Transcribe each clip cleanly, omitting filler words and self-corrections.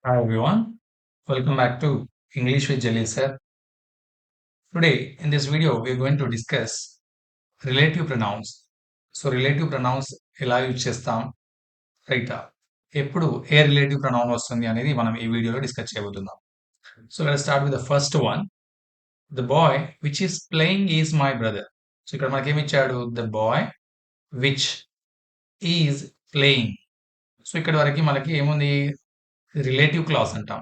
Hi everyone, welcome back to English with Jalil sir. Today in this video we are going to discuss relative pronouns. Relative pronouns ఎలా use చేస్తాం right ఎప్పుడు ఏ relative pronoun వస్తుంది అనేది మనం ఈ వీడియోలో discuss చేయబోతున్నాం. Let start with the first one. The boy which is playing is my brother. ఇక్కడ మనకి ఏమి ఇచ్చాడు? The bye which is playing. ఇక్కడ వరకు మనకి ఏముంది? రిలేటివ్ క్లాస్ అంటాం.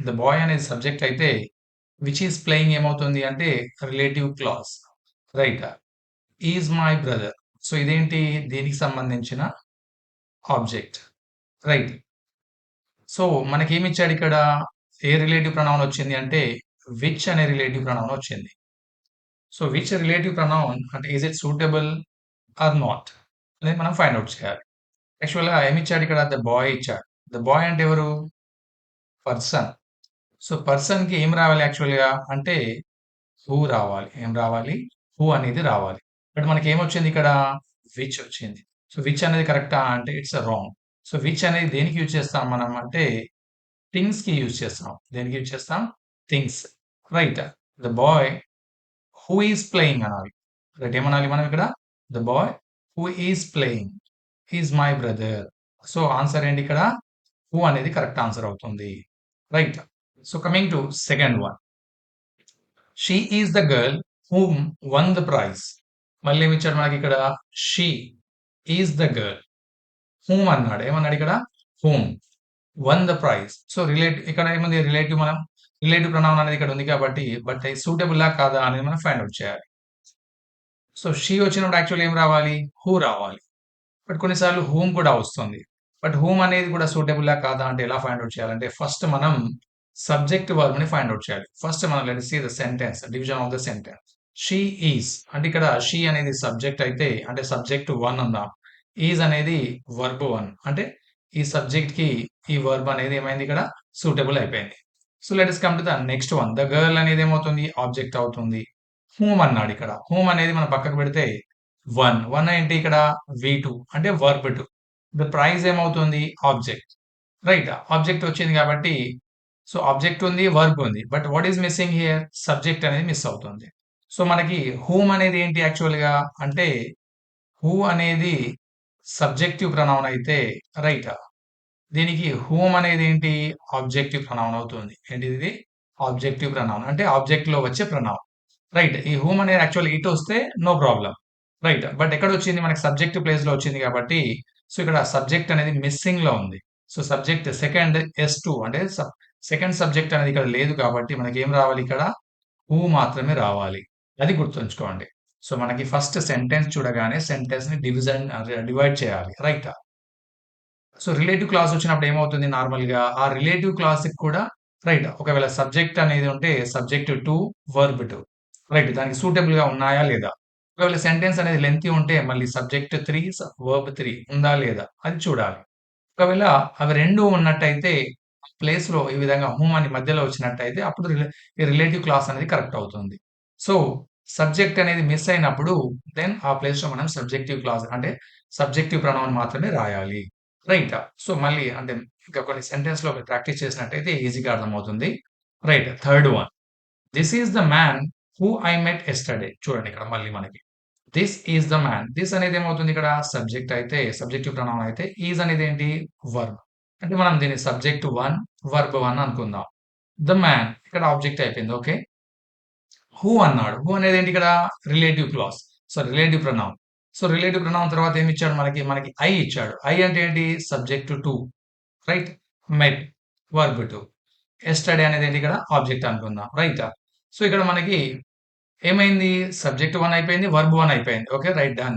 ద బాయ్ అనేది సబ్జెక్ట్ అయితే విచ్ ఈస్ ప్లేయింగ్ ఏమవుతుంది అంటే relative class right. Is my brother, ఇదేంటి? దీనికి సంబంధించిన ఆబ్జెక్ట్ రైట్. మనకేమి ఇచ్చాడు ఇక్కడ? ఏ రిలేటివ్ ప్రొనౌన్ వచ్చింది అంటే విచ్ అనే రిలేటివ్ ప్రొనౌన్ వచ్చింది. విచ్ రిలేటివ్ ప్రొనౌన్ అంటే is it suitable or not అనేది మనం ఫైండ్ అవుట్ చేయాలి. యాక్చువల్గా ఏమి ఇచ్చాడు ఇక్కడ? ద బాయ్ ఇచ్చాడు. ద బాయ్ అంటే ఎవరు? పర్సన్. పర్సన్‌కి ఏం రావాలి యాక్చువల్‌గా అంటే హూ రావాలి. ఏం రావాలి? హూ అనేది రావాలి. బట్ మనకేమొచ్చింది ఇక్కడ? విచ్ వచ్చింది. విచ్ అనేది కరెక్టా అంటే ఇట్స్ రాంగ్. విచ్ అనేది దేనికి యూజ్ చేస్తాం మనం అంటే థింగ్స్‌కి యూజ్ చేస్తాం. దేనికి యూజ్ చేస్తాం? Things. Right. The boy who is playing అనాలి. రైట్. ఏమనాలి మనం ఇక్కడ? The boy who is playing is my brother. Answer ఏంటి ఇక్కడ? హూ అనేది కరెక్ట్ ఆన్సర్ అవుతుంది. Right. Coming to second one. She is the girl whom won the prize. మళ్ళీ ఏమి ఇచ్చాడు మనకి ఇక్కడ? She is the girl. Whom అన్నాడు. ఏమన్నాడు ఇక్కడ? Whom won the prize. ఇక్కడ ఏముంది? రిలేటివ్ ప్రొనౌన్ అనేది ఇక్కడ ఉంది కాబట్టి బట్ సూటబుల్ కాదా అనేది మనం ఫైండ్ అవుట్ చేయాలి. షీ వచ్చినప్పుడు యాక్చువల్ ఏం రావాలి? హూ రావాలి. బట్ కొన్నిసార్లు హూమ్ కూడా వస్తుంది. బట్ హూమ్ అనేది కూడా సూటబుల్ కాదా అంటే ఎలా ఫైండ్ అవుట్ చేయాలంటే ఫస్ట్ మనం సబ్జెక్ట్ వర్బ్ ని ఫైండ్ అవుట్ చేయాలి. ఫస్ట్ మనం let's see the sentence, division of the sentence. She is అంటే ఇక్కడ షీ అనేది సబ్జెక్ట్ అయితే అంటే సబ్జెక్ట్ 1 ఉందాం. ఈజ్ అనేది వర్బ్ 1 అంటే ఈ సబ్జెక్ట్ కి ఈ వర్బ్ అనేది ఏమైంది ఇక్కడ? సూటబుల్ అయిపోయింది. Let's come to the next one. The girl అనేది ఏమవుతుంది? ఆబ్జెక్ట్ అవుతుంది. హూమ్ అన్నాడు ఇక్కడ. హూమ్ అనేది మనం పక్కకు పెడితే 1 ఏంటి ఇక్కడ? V2 అంటే వర్బ్ 2. ద ప్రైజ్ ఏమవుతుంది? ఆబ్జెక్ట్. రైట్. ఆబ్జెక్ట్ వచ్చింది కాబట్టి ఆబ్జెక్ట్ ఉంది, వర్బ్ ఉంది. But what is missing here? Subject అనేది మిస్ అవుతుంది. మనకి హూమ్ అనేది ఏంటి యాక్చువల్‌గా అంటే హూ అనేది సబ్జెక్టివ్ ప్రొనౌన్ అయితే రైట్. దీనికి హూమ్ అనేది ఏంటి? ఆబ్జెక్టివ్ ప్రొనౌన్ అవుతుంది. ఏంటిది ఇది? ఆబ్జెక్టివ్ ప్రొనౌన్ అంటే ఆబ్జెక్ట్‌లో వచ్చే ప్రొనౌన్. రైట్. ఈ హూమ్ అనేది యాక్చువల్‌గా ఇటు వస్తే నో ప్రాబ్లమ్. రైట్. బట్ ఎక్కడొచ్చింది? మనకి సబ్జెక్ట్ ప్లేస్‌లో వచ్చింది కాబట్టి ఇక్కడ సబ్జెక్ట్ అనేది మిస్సింగ్‌లో ఉంది. సబ్జెక్ట్ సెకండ్ S2 అంటే సెకండ్ సబ్జెక్ట్ అనేది ఇక్కడ లేదు కాబట్టి మనకేం రావాలి ఇక్కడ? హూ మాత్రమే రావాలి. అది గుర్తుంచుకోండి. మనకి ఫస్ట్ సెంటెన్స్ చూడగానే సెంటెన్స్‌ని డివైడ్ చేయాలి. రైటా? రిలేటివ్ క్లాస్ వచ్చినప్పుడు ఏమవుతుంది నార్మల్‌గా? ఆ రిలేటివ్ క్లాస్‌కి కూడా రైట్. ఒకవేళ సబ్జెక్ట్ అనేది ఉంటే సబ్జెక్ట్ 2, వర్బ్ 2. రైట్. దానికి సూటబుల్‌గా ఉన్నాయా లేదా? ఒకవేళ సెంటెన్స్ అనేది లెంగ్తీ ఉంటే మళ్ళీ సబ్జెక్ట్ 3, వర్బ్ 3 ఉందా లేదా? అది చూడాలి. ఒకవేళ అవి 2 ఉన్నట్టయితే ప్లేస్‌లో ఈ విధంగా హూమ్ అని మధ్యలో వచ్చినట్టయితే అప్పుడు ఈ రిలేటివ్ క్లాస్ అనేది కరెక్ట్ అవుతుంది. సో, సబ్జెక్ట్ అనేది మిస్ అయినప్పుడు దెన్ ఆ ప్లేస్‌లో మనం సబ్జెక్టివ్ క్లాస్ అంటే సబ్జెక్టివ్ ప్రొనౌన్ మాత్రమే రాయాలి. రైట్. మళ్ళీ అంటే ఇంకా కొన్ని సెంటెన్స్‌లో మీరు ప్రాక్టీస్ చేసినట్టయితే ఈజీగా అర్థమవుతుంది. Right. Third one. This is the man who I met yesterday. చూడండి ఇక్కడ మళ్ళీ మనకి. This is the man. This అనేది ఏమవుతుంది ఇక్కడ? సబ్జెక్ట్ అయితే సబ్జెక్టివ్ ప్రొనౌన్ అయితే ఈజ్ అనేది ఏంటి? వర్బ్. అంటే మనం దీన్ని సబ్జెక్ట్ 1, వర్బ్ 1 అనుకుందాం. ద మ్యాన్ ఇక్కడ ఆబ్జెక్ట్ అయిపోయింది. ఓకే. హూ అన్నాడు. హూ అనేది ఏంటి ఇక్కడ? Relative class. Relative pronoun. Relative pronoun తర్వాత ఏమి ఇచ్చాడు మనకి? మనకి ఐ ఇచ్చాడు. ఐ అంటే ఏంటి? Subject 2 right. Met verb 2. Yesterday అనేది ఏంటి ఇక్కడ? ఆబ్జెక్ట్ అనుకుందాం. రైటా? ఇక్కడ మనకి ఏమైంది? సబ్జెక్ట్ 1 అయిపోయింది. వర్బ్ 1 అయిపోయింది. ఓకే. రైట్. డన్.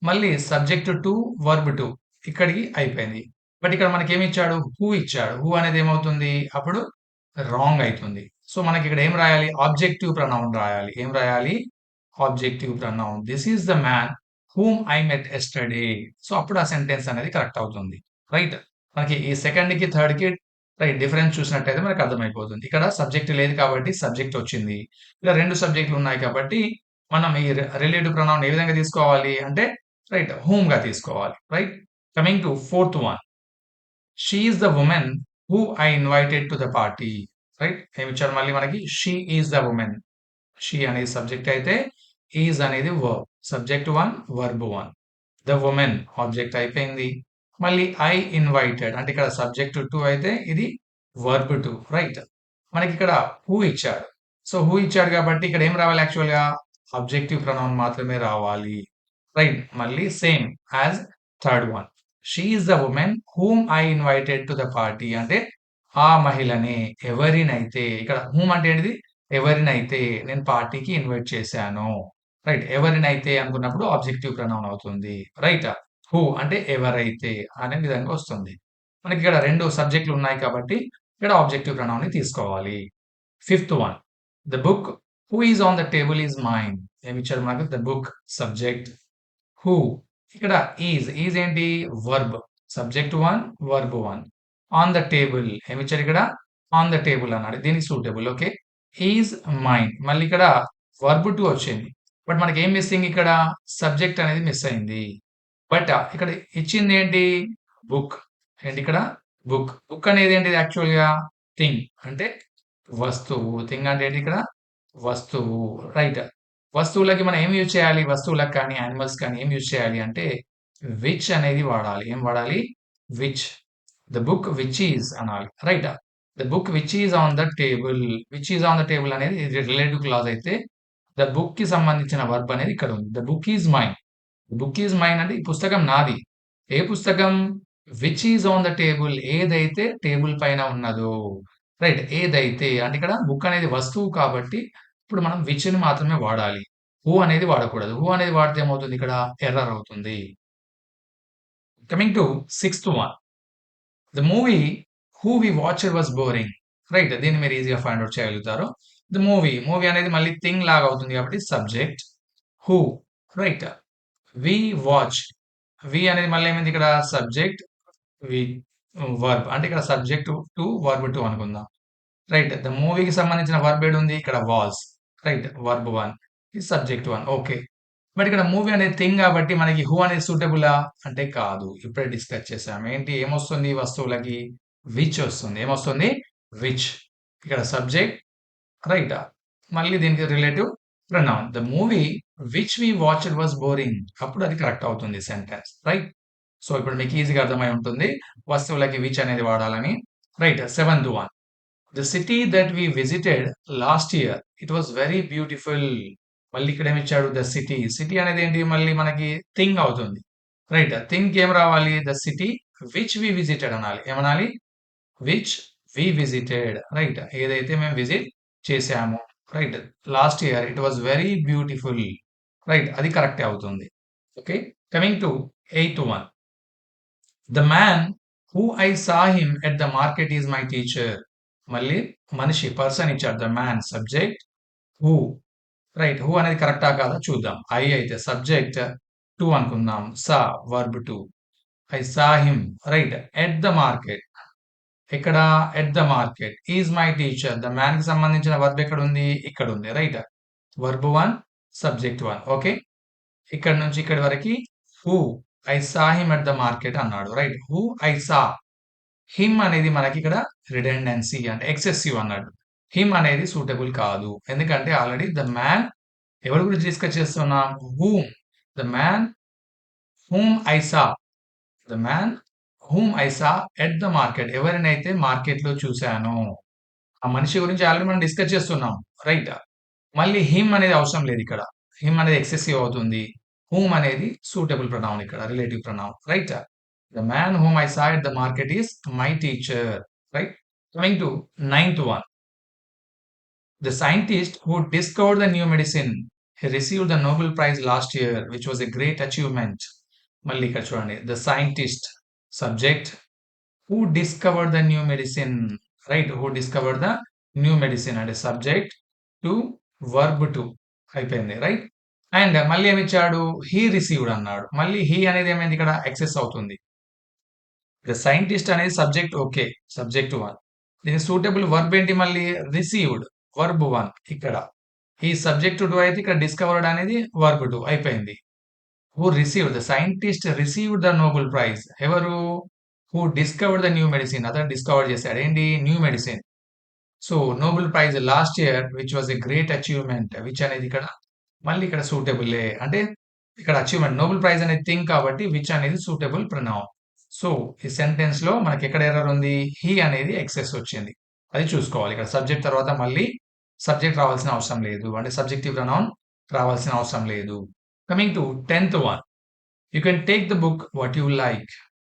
మళ్ళీ సబ్జెక్ట్ 2, వర్బ్ 2 ఇక్కడికి అయిపోయింది. బట్ ఇక్కడ మనకేమి ఇచ్చాడు? హూ ఇచ్చాడు. హూ అనేది ఏమవుతుంది? అప్పుడు రాంగ్ అయితుంది. మనకి ఇక్కడ ఏం రాయాలి? ఆబ్జెక్టివ్ ప్రొనౌన్ రాయాలి. ఏం రాయాలి? Objective pronoun. This is the man whom I met yesterday. అప్పుడు ఆ సెంటెన్స్ అనేది కరెక్ట్ అవుతుంది. రైట్. మనకి ఈ సెకండ్‌కి, థర్డ్‌కి రైట్ డిఫరెన్స్ చూసినట్టయితే మనకు అర్థమైపోతుంది. ఇక్కడ సబ్జెక్ట్ లేదు కాబట్టి సబ్జెక్ట్ వచ్చింది. ఇలా 2 సబ్జెక్టులు ఉన్నాయి కాబట్టి మనం ఈ రిలేటివ్ ప్రొనౌన్ ఏ విధంగా తీసుకోవాలి అంటే రైట్ హూమ్‌గా తీసుకోవాలి. Right. Coming to fourth one. She is the women who I invited to the party. Right, ఏమి ఇచ్చారు మళ్ళీ మనకి? She is the women. She అనేది సబ్జెక్ట్ అయితే ఈజ్ అనేది verb. Subject 1, verb 1. The women object అయిపోయింది. మళ్ళీ ఐ ఇన్వైటెడ్ అంటే ఇక్కడ సబ్జెక్ట్ 2 అయితే ఇది వర్బ్ 2. రైట్, మనకి ఇక్కడ హూ ఇచ్చాడు. సో హూ ఇచ్చాడు కాబట్టి ఇక్కడ ఏం రావాలి? యాక్చువల్గా ఆబ్జెక్టివ్ ప్రొనౌన్ మాత్రమే రావాలి. రైట్, మళ్ళీ same as third one. She is the women whom I invited to the party అంటే ఆ మహిళని, ఎవరినైతే, ఇక్కడ హూమ్ అంటే ఏంటిది? ఎవరినైతే నేను పార్టీకి ఇన్వైట్ చేశాను. రైట్, ఎవరినైతే అనుకున్నప్పుడు ఆబ్జెక్టివ్ ప్రొనౌన్ అవుతుంది. రైట్, హూ అంటే ఎవరైతే అనే విధంగా వస్తుంది. మనకి ఇక్కడ 2 సబ్జెక్టులు ఉన్నాయి కాబట్టి ఇక్కడ ఆబ్జెక్టివ్ ప్రొనౌన్ ని తీసుకోవాలి. Fifth one, the book who is on the table is mine. ఏమిచ్చారు మనకు? ద బుక్ సబ్జెక్ట్, హూ ఇక్కడ ఈజ్ ఏంటి? Verb. Subject 1, verb 1. On the table ఏమిచ్చారు? ఇక్కడ ఆన్ ద టేబుల్ అన్నాడు, దీనికి సూటబుల్. Okay, is mine. మళ్ళీ ఇక్కడ వర్బ్ 2 వచ్చింది. బట్ మనకి ఏం మిస్సింగ్ ఇక్కడ? సబ్జెక్ట్ అనేది మిస్ అయింది. బట్ ఇక్కడ ఇచ్చింది ఏంటి? బుక్. ఏంటి ఇక్కడ? బుక్. బుక్ అనేది ఏంటిది? యాక్చువల్‌గా థింగ్ అంటే వస్తువు. థింగ్ అంటే ఏంటి ఇక్కడ? వస్తువు. రైట్, వస్తువులకి మనం ఏం యూజ్ చేయాలి? వస్తువులకు కానీ యానిమల్స్ కానీ ఏం యూజ్ చేయాలి అంటే విచ్ అనేది వాడాలి. ఏం వాడాలి? Which. The book which is అనాలి. Right, the book which is on the table. Which is on the table అనేది రిలేటివ్ క్లాజ్ అయితే ద బుక్ కి సంబంధించిన వర్బ్ అనేది ఇక్కడ ఉంది. The book is mine. Book is mine అంటే ఈ పుస్తకం నాది. ఏ పుస్తకం? Which is on the table, ఏదైతే టేబుల్ పైన ఉన్నదో. రైట్, ఏదైతే అంటే ఇక్కడ బుక్ అనేది వస్తువు కాబట్టి ఇప్పుడు మనం విచ్ ని మాత్రమే వాడాలి. హూ అనేది వాడకూడదు. హూ అనేది వాడితే ఏమవుతుంది? ఇక్కడ ఎర్రర్ అవుతుంది. Coming to sixth one, the movie who we watched was boring. Right, దీన్ని మీరు ఈజీగా ఫైండ్ అవుట్ చేయగలుగుతారు. ద మూవీ అనేది మళ్ళీ థింగ్ లాగా అవుతుంది కాబట్టి subject who. Right, we watch. We అనేది మళ్ళీ ఏమైంది? ఇక్కడ సబ్జెక్ట్, వి వర్బ్ అంటే ఇక్కడ సబ్జెక్ట్ 2, వర్బ్ 2 అనుకుందాం. రైట్, ద మూవీకి సంబంధించిన వర్బ్ ఏడు ఉంది? ఇక్కడ వాజ్. రైట్, వర్బ్ 1 ఇది సబ్జెక్ట్ 1. ఓకే, బట్ ఇక్కడ మూవీ అనేది థింగ్ కాబట్టి మనకి హూ అనేది సూటబులా అంటే కాదు. ఇప్పుడే డిస్కస్ చేసాం. ఏంటి? ఏమొస్తుంది వస్తువులకి? విచ్ వస్తుంది. ఏమొస్తుంది? విచ్. ఇక్కడ సబ్జెక్ట్. రైట్, మళ్ళీ దీనికి relative pronoun. The movie which we watched was boring. అప్పుడు అది కరెక్ట్ అవుతుంది సెంటెన్స్. రైట్, సో ఇప్పుడు మీకు ఈజీగా అర్థమై ఉంటుంది వస్తువులకి విచ్ అనేది వాడాలని. Right, seventh one, the city that we visited last year it was very beautiful. మళ్ళీ ఇక్కడ ఏమి ఇచ్చాడు? The city. సిటీ అనేది ఏంటి? మళ్ళీ మనకి థింగ్ అవుతుంది. రైట్, థింగ్ ఏం రావాలి? The city which we visited అనాలి. ఏమనాలి? Which we visited. రైట్, ఏదైతే మేము విజిట్ చేశామో. Right, last year it was very beautiful. Right, అది కరెక్టే అవుతుంది. Okay, coming to eighth one, the man who I saw him at the market is my teacher. మళ్ళీ మనిషి, పర్సన్ ఇచ్చాడు. The man subject, who. Right, who అనేది కరెక్టా కాదా చూద్దాం. ఐ అయితే సబ్జెక్ట్ 2 అనుకుందాం. Saw verb 2. I saw him. Right, at the market. ఇక్కడ at the market. Is my teacher. The man కి సంబంధించిన వర్బ్ ఎక్కడ ఉంది? ఇక్కడ ఉంది. Right, verb 1, subject 1. ఓకే, ఇక్కడ నుంచి ఇక్కడి వరకు who I saw him at the market అన్నాడు. Right, who I saw. Him అనేది మనకి ఇక్కడ రిడెండెన్సీ అంటే ఎక్సెసివ్ అన్నాడు. హిమ్ అనేది సూటబుల్ కాదు. ఎందుకంటే ఆల్రెడీ ద మ్యాన్ ఎవరి గురించి డిస్కస్ చేస్తున్నాం? Whom. The man whom I saw. The man whom I saw at the market. ఎవరినైతే మార్కెట్ లో చూశాను. ఆ మనిషి గురించి ఆల్రెడీ మనం డిస్కస్ చేస్తున్నాం. రైట్, మళ్ళీ హిమ్ అనేది అవసరం లేదు ఇక్కడ. హిమ్ అనేది ఎక్సెసివ్ అవుతుంది. హూమ్ అనేది సూటబుల్ ప్రొనౌన్, ఇక్కడ relative pronoun. Right, the man whom I saw at the market is my teacher. Right, coming to ninth one, the scientist who discovered the new medicine he received the Nobel Prize last year, which was a great achievement. మళ్ళీ ఇక్కడ చూడండి, the scientist subject, who discovered the new medicine. Right, who discovered the new medicine అంటే subject 2, verb 2 అయిపోయింది. Right, and మళ్ళీ ఏమి ఇచ్చాడు? He received అన్నాడు. మళ్ళీ హీ అనేది ఏమైంది? ఇక్కడ ఎక్సెస్ అవుతుంది. ద సైంటిస్ట్ అనేది సబ్జెక్ట్. Okay, subject 1. దీని సూటబుల్ వర్బ్ ఏంటి? మళ్ళీ రిసీవ్డ్, వర్బ్ 1. ఇక్కడ ఈ సబ్జెక్ట్ 2 అయితే ఇక్కడ డిస్కవర్డ్ అనేది వర్బ్ 2 అయిపోయింది. Who received, the scientist received the Nobel prize. ఎవరు? Who discovered the new medicine, అతను డిస్కవర్ చేశాడు ఏంటి new medicine. So Nobel prize last year which was a great achievement, which అనేది ఇక్కడ మళ్ళీ ఇక్కడ సూటబులే అంటే ఇక్కడ అచీవ్మెంట్ నోబెల్ ప్రైజ్ అనేది థింగ్ కాబట్టి విచ్ అనేది సూటబుల్ ప్రొనౌన్. సో ఈ సెంటెన్స్ లో మనకి ఎక్కడ ఎర్రర్ ఉంది, హీ అనేది ఎక్సెస్ వచ్చింది, అది చూసుకోవాలి. ఇక్కడ సబ్జెక్ట్ తర్వాత మళ్ళీ సబ్జెక్ట్ రావాల్సిన అవసరం లేదు, అంటే సబ్జెక్టివ్ ప్రొనౌన్ రావాల్సిన అవసరం లేదు. Coming to 10th one, you can take the book what you like.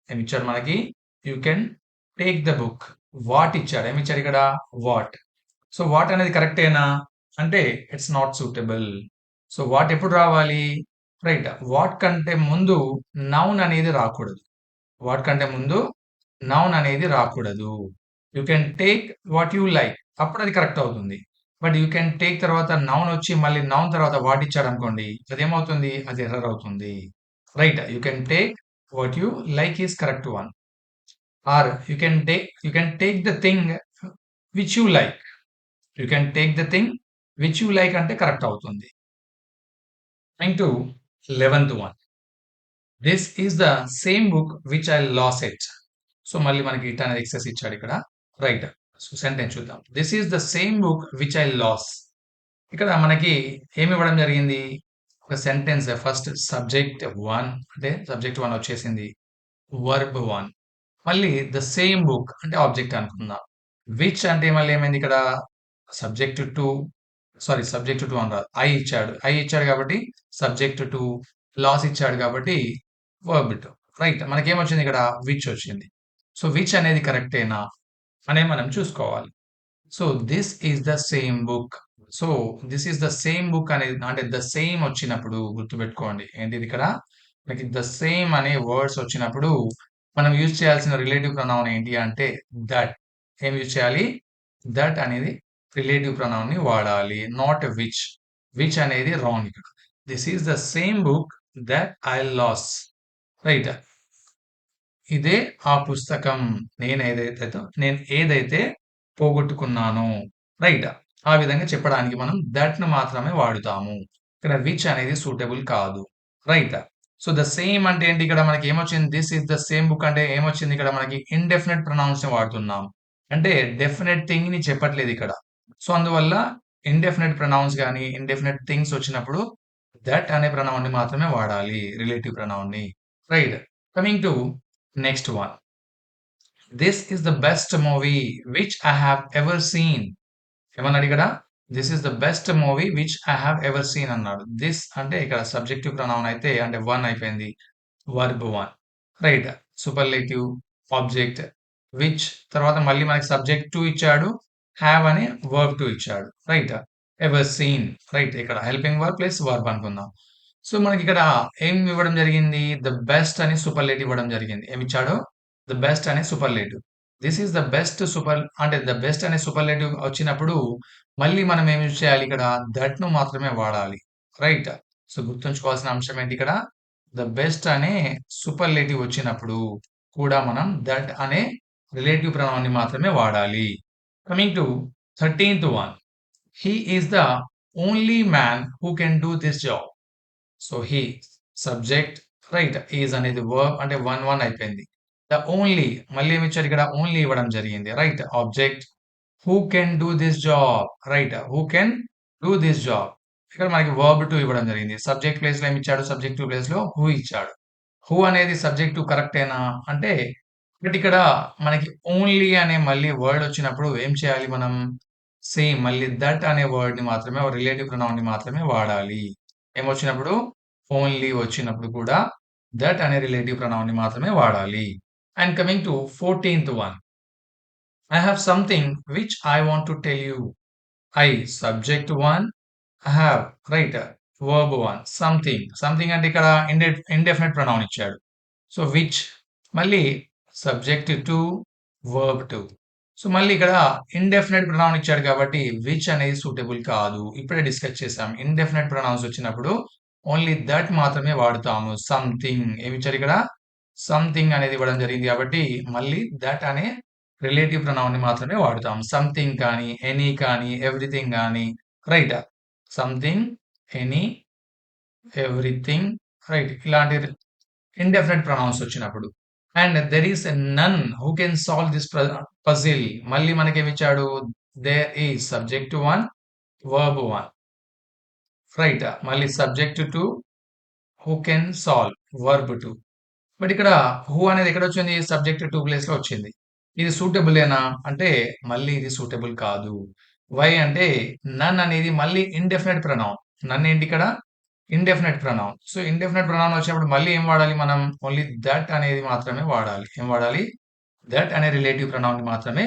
ఏమి ఇచ్చాడు మనకి, you can take the book, what ఇచ్చాడు, ఏమి ఇచ్చాడు ఇక్కడ వాట్. సో వాట్ అనేది కరెక్టేనా అంటే it's not suitable. So what ఎప్పుడు రావాలి, రైట్, వాట్ కంటే ముందు నౌన్ అనేది రాకూడదు, వాట్ కంటే ముందు నౌన్ అనేది రాకూడదు. You can take what you like, అప్పుడు అది కరెక్ట్ అవుతుంది. బట్ యూ కెన్ టేక్ తర్వాత నౌన్ వచ్చి మళ్ళీ నౌన్ తర్వాత వాట్ ఇచ్చాడు అనుకోండి, అదేమవుతుంది, అది ఎర్రర్ అవుతుంది. Right, you can take what you like is correct one. Or you can take the thing which you like, you can take the thing which you like అంటే correct అవుతుంది. Coming to 11th one, this is the same book which I lost it. So మళ్ళీ మనకి it అనేది excess ఇచ్చాడు ఇక్కడ, right. So sentence చూద్దాం, this is the same book which I lost. ఇక్కడ మనకి ఏమి ఇవ్వడం జరిగింది, ఒక సెంటెన్స్ ఫస్ట్ సబ్జెక్ట్ వన్ అంటే సబ్జెక్ట్ వన్ వచ్చేసింది, వర్బ్ వన్, మళ్ళీ ద సేమ్ బుక్ అంటే ఆబ్జెక్ట్ అనుకుందాం. విచ్ అంటే మళ్ళీ ఏమైంది ఇక్కడ subject to, sorry subject to అని రాదు, ఐ ఇచ్చాడు కాబట్టి సబ్జెక్ట్ టు, లాస్ ఇచ్చాడు కాబట్టి వర్బ్ టు, రైట్. మనకేమొచ్చింది ఇక్కడ విచ్ వచ్చింది. సో విచ్ అనేది కరెక్టేనా అనే మనం చూసుకోవాలి. So this is the same book. So this is the same book అనేది అంటే ద సేమ్ వచ్చినప్పుడు గుర్తుపెట్టుకోండి ఏంటిది ఇక్కడ మనకి ద సేమ్ అనే వర్డ్స్ వచ్చినప్పుడు మనం యూజ్ చేయాల్సిన రిలేటివ్ ప్రొనౌన్ ఏంటి అంటే దట్. ఏం యూజ్ చేయాలి, దట్ అనేది రిలేటివ్ ప్రొనౌన్ ని వాడాలి, నాట్ విచ్. విచ్ అనేది రాంగ్ ఇక్కడ. This is the same book that I lost, right. ఇదే ఆ పుస్తకం నేను ఏదైతే పోగొట్టుకున్నానో, రైట్. ఆ విధంగా చెప్పడానికి మనం దట్ ను మాత్రమే వాడుతాము, ఇక్కడ విచ్ అనేది సూటబుల్ కాదు, రైట్. సో ద సేమ్ అంటే ఏంటి, ఇక్కడ మనకి ఏమొచ్చింది, this is the same book అంటే ఏమొచ్చింది, ఇక్కడ మనకి ఇండెఫినెట్ ప్రొనౌన్స్ ని వాడుతున్నాం, అంటే డెఫినెట్ థింగ్ ని చెప్పట్లేదు ఇక్కడ. సో అందువల్ల ఇండెఫినెట్ ప్రొనౌన్స్ కానీ ఇండెఫినెట్ థింగ్స్ వచ్చినప్పుడు దట్ అనే ప్రొనౌన్ ని మాత్రమే వాడాలి, రిలేటివ్ ప్రొనౌన్ ని, right. Coming to next one, this is the best movie which I have ever seen. ఏమన్నాడు ఇక్కడ, this is the best movie which I have ever seen అన్నాడు. This అంటే ఇక్కడ సబ్జెక్టివ్ ప్రొనౌన్ అయితే అంటే వన్ అయిపోయింది, verb one, right. Superlative object which తర్వాత మళ్ళీ మనకి సబ్జెక్ట్ టు ఇచ్చాడు, హ్యావ్ అని వర్బ్ టు ఇచ్చాడు, రైట్. Ever seen, right. ఇక్కడ హెల్పింగ్ వర్బ్ ప్లస్ వర్బ్ అనుకుందాం. సో మనకి ఇక్కడ ఏం ఇవ్వడం జరిగింది, ద బెస్ట్ అని సూపర్లేటివ్ ఇవ్వడం జరిగింది. ఏమి ఇచ్చాడు, ద బెస్ట్ అనే superlative. This is the best super అంటే ద బెస్ట్ అనే సూపర్లేటివ్ వచ్చినప్పుడు మళ్ళీ మనం ఏం యూజ్ చేయాలి, ఇక్కడ దట్ ను మాత్రమే వాడాలి, రైట్. సో గుర్తుంచుకోవాల్సిన అంశం ఏంటి, ఇక్కడ ద బెస్ట్ అనే సూపర్లేటివ్ వచ్చినప్పుడు కూడా మనం దట్ అనే రిలేటివ్ ప్రొనౌన్ ని మాత్రమే వాడాలి. Coming to 13th one, he is the only man who can do this job. So he subject, right. Is అనేది వర్బ్ అంటే వన్ అయిపోయింది. ద ఓన్లీ మళ్ళీ ఏమి ఇచ్చారు ఇక్కడ, ఓన్లీ ఇవ్వడం జరిగింది, right. Object who can do this job, right. Who can do this job, ఇక్కడ మనకి వర్బ్ టు ఇవ్వడం జరిగింది. సబ్జెక్ట్ ప్లేస్ లో ఏమి ఇచ్చాడు, సబ్జెక్ట్ టు ప్లేస్ లో హూ ఇచ్చాడు. హూ అనేది సబ్జెక్ట్ టు కరెక్టేనా అంటే బట్ ఇక్కడ మనకి ఓన్లీ అనే మళ్ళీ వర్డ్ వచ్చినప్పుడు ఏం చేయాలి మనం, సేమ్ మళ్ళీ దట్ అనే వర్డ్ ని మాత్రమే రిలేటివ్ ప్రొనౌన్ ని మాత్రమే వాడాలి. ఏమొచ్చినప్పుడు, ఓన్లీ వచ్చినప్పుడు కూడా దట్ అనే రిలేటివ్ ప్రొనౌన్ ని మాత్రమే వాడాలి. And coming to 14th one, I have something which I want to tell you. I subject one, have right verb one, something అంటే ఇక్కడ ఇండెఫినెట్ ప్రొనౌన్ ఇచ్చాడు. సో విచ్ మళ్ళీ subject to, verb to. So మళ్ళీ ఇక్కడ indefinite pronoun ఇచ్చాడు కాబట్టి which అనేది suitable కాదు. ఇప్పుడే డిస్కస్ చేసాం, ఇండెఫినెట్ ప్రొనౌన్స్ వచ్చినప్పుడు ఓన్లీ దట్ మాత్రమే వాడుతాము. సంథింగ్ ఏమి ఇచ్చారు ఇక్కడ, సంథింగ్ అనేది ఇవ్వడం జరిగింది కాబట్టి మళ్ళీ దట్ అనే రిలేటివ్ ప్రొనౌన్ ని మాత్రమే వాడుతాం. సంథింగ్ కానీ ఎనీ కానీ ఎవ్రీథింగ్ కానీ, right. Something, any, everything, right. ఇలాంటి ఇండెఫినెట్ ప్రొనౌన్స్ వచ్చినప్పుడు, and there is none who can solve this puzzle. మళ్ళీ మనకేమిచ్చాడు? There is subject 1, verb 1, right. మళ్ళీ subject 2, who can solve, verb 2. But ఇక్కడ హూ అనేది ఎక్కడొచ్చింది? సబ్జెక్ట్ 2 ప్లేస్‌లో వచ్చింది. ఇది సూటబులేనా? అంటే మళ్ళీ ఇది సూటబుల్ కాదు. వై అంటే నన్ అనేది మళ్ళీ ఇండెఫినిట్ ప్రొనౌన్. నన్ ఏంటి ఇక్కడ? Indefinite pronoun. So, indefinite pronoun వచ్చినప్పుడు మళ్ళీ ఏం వాడాలి మనం? ఓన్లీ థట్ అనేది మాత్రమే వాడాలి. ఏం వాడాలి? థట్ అనే రిలేటివ్ ప్రొనౌన్‌ని మాత్రమే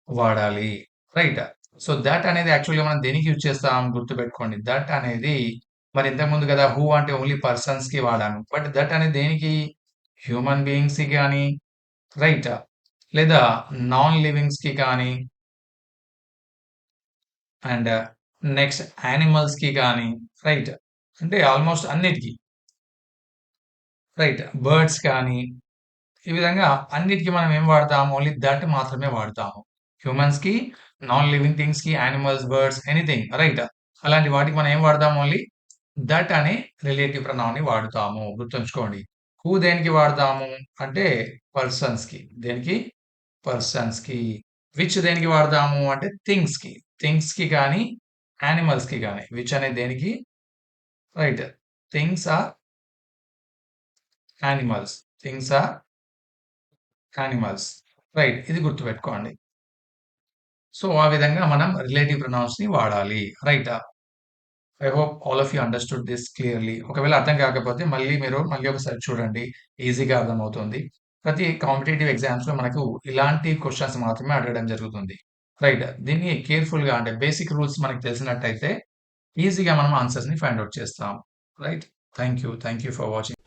వాడాలి. రైట్. సో, థట్ అనేది యాక్చువల్‌గా మనం దేనికి యూజ్ చేస్తాం? గుర్తుపెట్టుకోండి. థట్ అనేది మరి ఇంతకుముందు కదా హూ అంటే ఓన్లీ పర్సన్స్‌కి వాడాను. బట్ థట్ అనేది దేనికి? హ్యూమన్ బీయింగ్స్‌కి గాని, రైట్, లేదా నాన్ లివింగ్స్‌కి కానీ, అండ్ నెక్స్ట్ యానిమల్స్‌కి గాని, రైట్. అంటే ఆల్‌మోస్ట్ అన్నిటికి, రైట్. బర్డ్స్ కానీ, ఈ విధంగా అన్నిటికి మనం ఏం వాడతాం? ఓన్లీ థట్ మాత్రమే వాడతాము. హ్యూమన్స్‌కి, నాన్ లివింగ్ థింగ్స్‌కి, యానిమల్స్, బర్డ్స్, ఎనీథింగ్, రైట్. అలాంటి వాటికి మనం ఏం వాడతాం? ఓన్లీ థట్ అనే రిలేటివ్ ప్రొనౌన్‌ని వాడుతాము. గుర్తుంచుకోండి. హూ దేనికి వాడతాము? అంటే పర్సన్స్‌కి. దేనికి? పర్సన్స్‌కి. విచ్ దేనికి వాడతాము? అంటే థింగ్స్‌కి. థింగ్స్‌కి గాని, యానిమల్స్‌కి గాని. విచ్ అనేది దేనికి? Right. Things are animals. Things are animals. Right. ఇది గుర్తుపెట్టుకోండి. సో, ఆ విధంగా మనం రిలేటివ్ ప్రొనౌన్స్‌ని వాడాలి. రైటా? I hope all of you understood this clearly. ఒకవేళ అర్థం కాకపోతే మళ్ళీ ఒకసారి చూడండి. ఈజీగా అర్థమవుతుంది. ప్రతి కాంపిటీటివ్ ఎగ్జామ్స్‌లో మనకు ఇలాంటి క్వెషన్స్ మాత్రమే అడగడం జరుగుతుంది. రైట్. దీన్ని కేర్‌ఫుల్‌గా అంటే బేసిక్ రూల్స్ మనకు తెలిసినట్టయితే ఈజీగా మనం ఆన్సర్స్‌ని ఫైండ్ ఔట్ చేస్తాం. Right. Thank you. Thank you for watching.